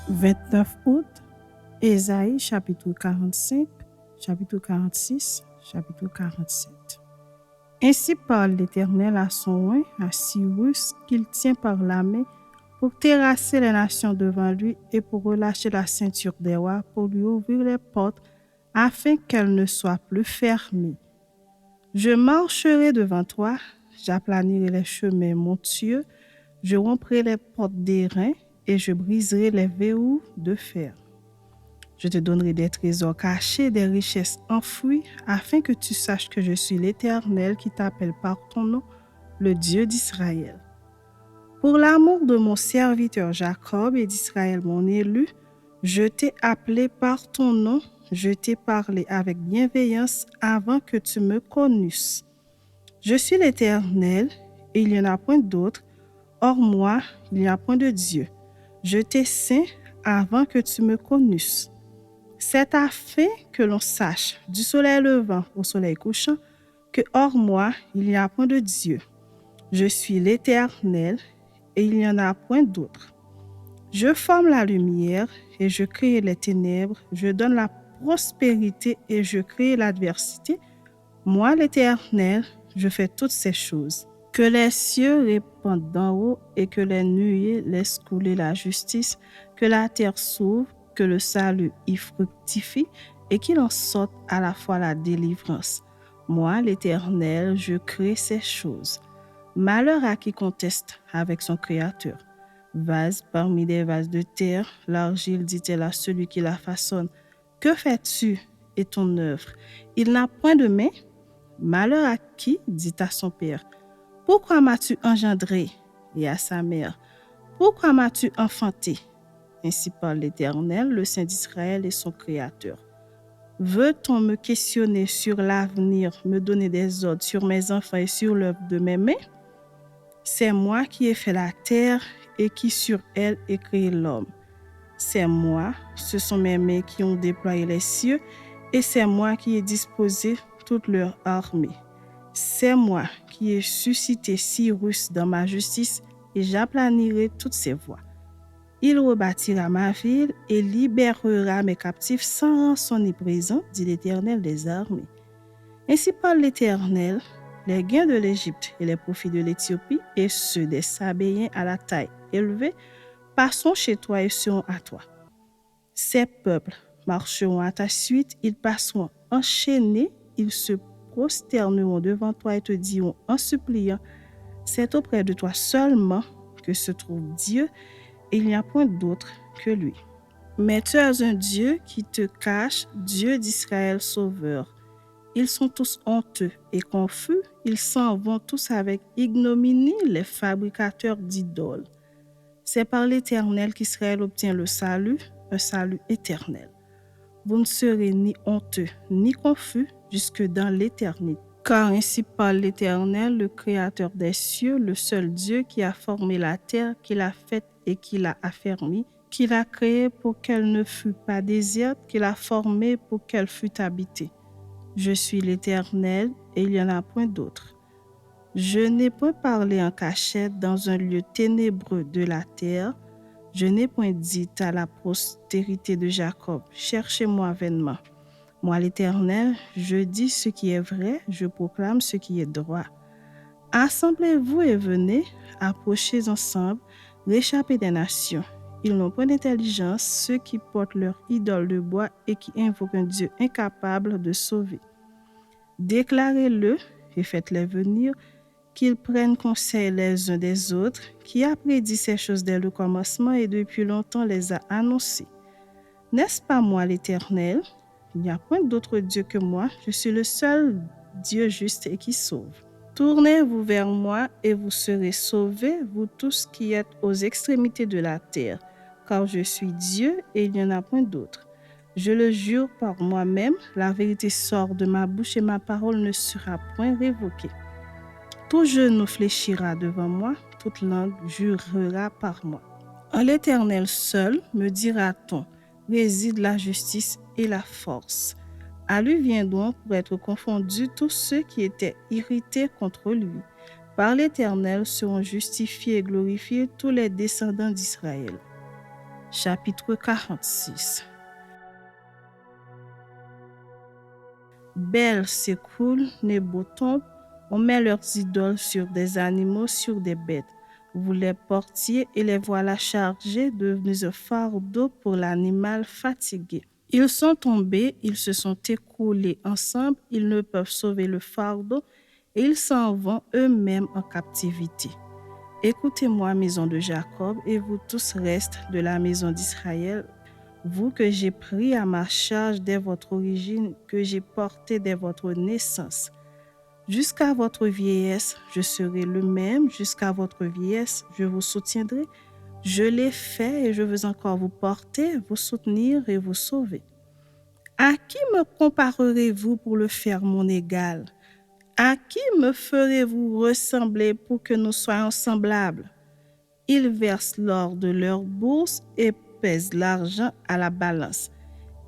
29 août, Ésaïe chapitre 45, chapitre 46, chapitre 47. Ainsi parle l'Éternel à son oint, à Cyrus, qu'il tient par la main, pour terrasser les nations devant lui et pour relâcher la ceinture des rois, pour lui ouvrir les portes, afin qu'elles ne soient plus fermées. Je marcherai devant toi, j'aplanirai les chemins montueux, je romprai les portes d'airain et je briserai les verrous de fer. Je te donnerai des trésors cachés, des richesses enfouies, afin que tu saches que je suis l'Éternel qui t'appelle par ton nom, le Dieu d'Israël. Pour l'amour de mon serviteur Jacob et d'Israël mon élu, je t'ai appelé par ton nom, je t'ai parlé avec bienveillance avant que tu me connusses. Je suis l'Éternel, et il n'y en a point d'autre. Hors moi, il n'y a point de Dieu. Je t'ai saint avant que tu me connusses. C'est afin que l'on sache, du soleil levant au soleil couchant, que hors moi, il n'y a point de Dieu. Je suis l'Éternel, et il n'y en a point d'autre. Je forme la lumière, et je crée les ténèbres. Je donne la prospérité, et je crée l'adversité. Moi, l'Éternel, je fais toutes ces choses. Que les cieux répandent d'en haut et que les nuées laissent couler la justice, que la terre s'ouvre, que le salut y fructifie et qu'il en sorte à la fois la délivrance. Moi, l'Éternel, je crée ces choses. Malheur à qui conteste avec son Créateur. Vase parmi des vases de terre, l'argile dit-elle à celui qui la façonne. Que fais-tu et ton œuvre? Il n'a point de main. Malheur à qui dit à son père, pourquoi m'as-tu engendré? Et à sa mère, pourquoi m'as-tu enfanté? Ainsi parle l'Éternel, le Saint d'Israël et son Créateur. Veut-on me questionner sur l'avenir, me donner des ordres sur mes enfants et sur l'œuvre de mes mains? C'est moi qui ai fait la terre et qui sur elle ai créé l'homme. C'est moi, ce sont mes mains qui ont déployé les cieux et c'est moi qui ai disposé toute leur armée. C'est moi qui ai suscité Cyrus dans ma justice et j'aplanirai toutes ses voies. Il rebâtira ma ville et libérera mes captifs sans rançon ni présent, dit l'Éternel des armées. Ainsi parle l'Éternel, les gains de l'Égypte et les profits de l'Éthiopie et ceux des Sabéens à la taille élevée passeront chez toi et seront à toi. Ces peuples marcheront à ta suite, ils passeront enchaînés, ils se prosterneront devant toi et te diront en suppliant, c'est auprès de toi seulement que se trouve Dieu et il n'y a point d'autre que lui. Mais tu as un Dieu qui te cache, Dieu d'Israël sauveur. Ils sont tous honteux et confus, ils s'en vont tous avec ignominie, les fabricateurs d'idoles. C'est par l'Éternel qu'Israël obtient le salut, un salut éternel. Vous ne serez ni honteux ni confus jusque dans l'éternité. Car ainsi parle l'Éternel, le Créateur des cieux, le seul Dieu qui a formé la terre, qui l'a faite et qui l'a affermie, qui l'a créée pour qu'elle ne fût pas déserte, qui l'a formée pour qu'elle fût habitée. Je suis l'Éternel et il n'y en a point d'autre. Je n'ai point parlé en cachette dans un lieu ténébreux de la terre. Je n'ai point dit à la postérité de Jacob, cherchez-moi vainement. Moi, l'Éternel, je dis ce qui est vrai, je proclame ce qui est droit. Assemblez-vous et venez, approchez ensemble, réchappez des nations. Ils n'ont point d'intelligence, ceux qui portent leur idole de bois et qui invoquent un Dieu incapable de sauver. Déclarez-le et faites-les venir, qu'ils prennent conseil les uns des autres, qui a prédit ces choses dès le commencement et depuis longtemps les a annoncées. N'est-ce pas moi l'Éternel? Il n'y a point d'autre Dieu que moi, je suis le seul Dieu juste et qui sauve. Tournez-vous vers moi et vous serez sauvés, vous tous qui êtes aux extrémités de la terre, car je suis Dieu et il n'y en a point d'autre. Je le jure par moi-même, la vérité sort de ma bouche et ma parole ne sera point révoquée. Tout genou fléchira devant moi, toute langue jurera par moi. En l'Éternel seul, me dira-t-on, réside la justice et la force. À lui viendront pour être confondus tous ceux qui étaient irrités contre lui. Par l'Éternel seront justifiés et glorifiés tous les descendants d'Israël. Chapitre 46. Bel s'écroule, Nebo tombe, on met leurs idoles sur des animaux, sur des bêtes. Vous les portiez et les voilà chargés, devenus un fardeau pour l'animal fatigué. Ils sont tombés, ils se sont écroulés ensemble, ils ne peuvent sauver le fardeau et ils s'en vont eux-mêmes en captivité. Écoutez-moi, maison de Jacob, et vous tous restes de la maison d'Israël, vous que j'ai pris à ma charge dès votre origine, que j'ai porté dès votre naissance. Jusqu'à votre vieillesse, je serai le même, jusqu'à votre vieillesse, je vous soutiendrai. Je l'ai fait et je veux encore vous porter, vous soutenir et vous sauver. À qui me comparerez-vous pour le faire mon égal? À qui me ferez-vous ressembler pour que nous soyons semblables? Ils versent l'or de leur bourse et pèsent l'argent à la balance.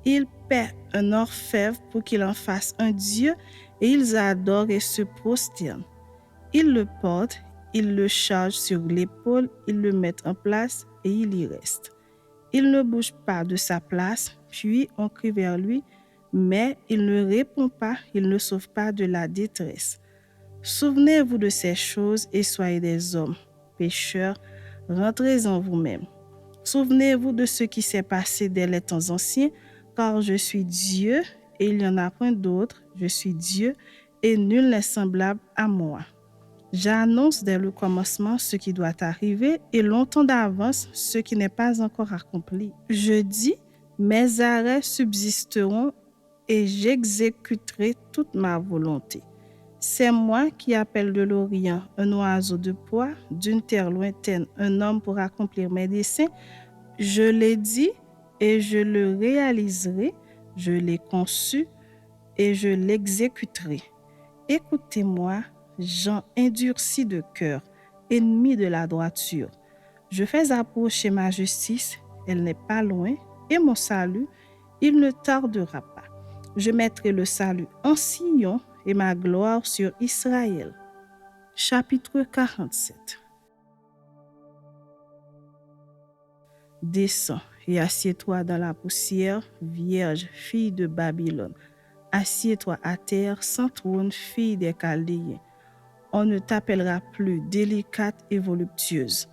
Ils paient un orfèvre pour qu'il en fasse un dieu et ils adorent et se prosternent. Ils le portent, ils le chargent sur l'épaule, ils le mettent en place et il y reste. Il ne bouge pas de sa place, puis on crie vers lui, mais il ne répond pas, il ne sauve pas de la détresse. Souvenez-vous de ces choses et soyez des hommes, pécheurs, rentrez en vous-même. Souvenez-vous de ce qui s'est passé dès les temps anciens, car je suis Dieu et il n'y en a point d'autre, je suis Dieu et nul n'est semblable à moi. J'annonce dès le commencement ce qui doit arriver et longtemps d'avance ce qui n'est pas encore accompli. Je dis, mes arrêts subsisteront et j'exécuterai toute ma volonté. C'est moi qui appelle de l'Orient un oiseau de proie, d'une terre lointaine un homme pour accomplir mes desseins. Je l'ai dit et je le réaliserai, je l'ai conçu et je l'exécuterai. Écoutez-moi, gens endurcis de cœur, ennemis de la droiture. Je fais approcher ma justice, elle n'est pas loin, et mon salut, il ne tardera pas. Je mettrai le salut en Sion et ma gloire sur Israël. Chapitre 47. Descends et assieds-toi dans la poussière, vierge, fille de Babylone. Assieds-toi à terre sans trône, fille des Chaldéens. On ne t'appellera plus délicate et voluptueuse.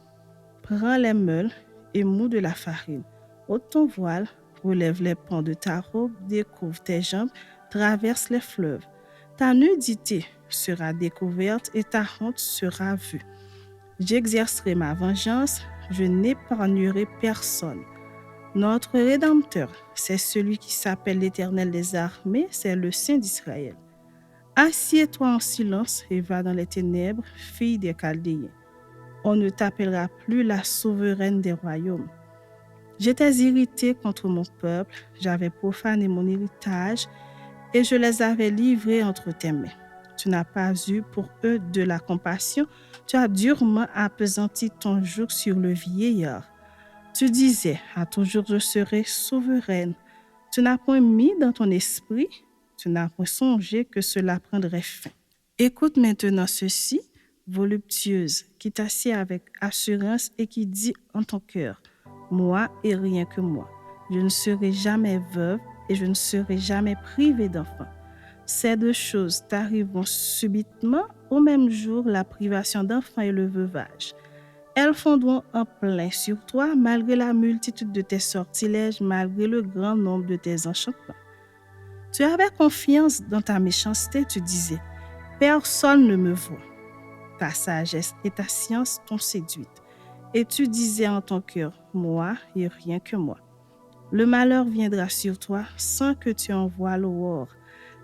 Prends les meules et moue de la farine. Ôte ton voile, relève les pans de ta robe, découvre tes jambes, traverse les fleuves. Ta nudité sera découverte et ta honte sera vue. J'exercerai ma vengeance, je n'épargnerai personne. Notre Rédempteur, c'est celui qui s'appelle l'Éternel des armées, c'est le Saint d'Israël. Assieds-toi en silence et va dans les ténèbres, fille des Chaldéens. On ne t'appellera plus la souveraine des royaumes. J'étais irrité contre mon peuple, j'avais profané mon héritage et je les avais livrés entre tes mains. Tu n'as pas eu pour eux de la compassion, tu as durement appesanti ton joug sur le vieillard. Tu disais, à toujours je serai souveraine. Tu n'as point mis dans ton esprit, tu n'as point songé que cela prendrait fin. Écoute maintenant ceci, voluptueuse, qui t'assied avec assurance et qui dit en ton cœur, moi et rien que moi. Je ne serai jamais veuve et je ne serai jamais privée d'enfant. Ces deux choses t'arriveront subitement au même jour, la privation d'enfant et le veuvage. Elles fondront en plein sur toi malgré la multitude de tes sortilèges, malgré le grand nombre de tes enchantements. Tu avais confiance dans ta méchanceté, tu disais, personne ne me voit. Ta sagesse et ta science t'ont séduite. Et tu disais en ton cœur, moi et rien que moi. Le malheur viendra sur toi sans que tu envoies l'aurore.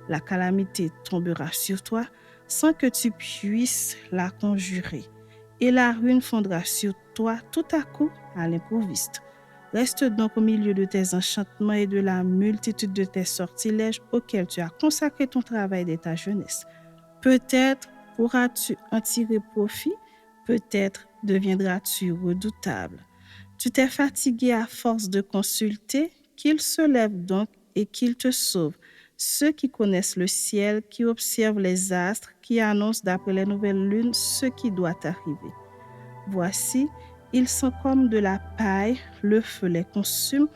La calamité tombera sur toi sans que tu puisses la conjurer. Et la ruine fondra sur toi tout à coup à l'improviste. Reste donc au milieu de tes enchantements et de la multitude de tes sortilèges auxquels tu as consacré ton travail dès ta jeunesse. Peut-être pourras-tu en tirer profit, peut-être deviendras-tu redoutable. Tu t'es fatigué à force de consulter, qu'il se lève donc et qu'il te sauve. Ceux qui connaissent le ciel, qui observent les astres, qui annoncent d'après les nouvelles lunes ce qui doit arriver. Voici, Ils sont comme de la paille, le feu les consume.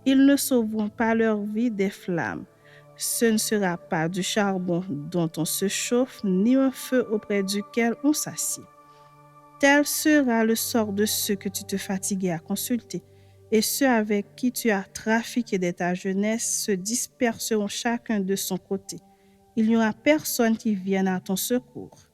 Ils ne sauveront pas leur vie des flammes. Ce ne sera pas du charbon dont on se chauffe, ni un feu auprès duquel on s'assied. Tel sera le sort de ceux que tu te fatiguais à consulter, et ceux avec qui tu as trafiqué dès ta jeunesse se disperseront chacun de son côté. Il n'y aura personne qui vienne à ton secours.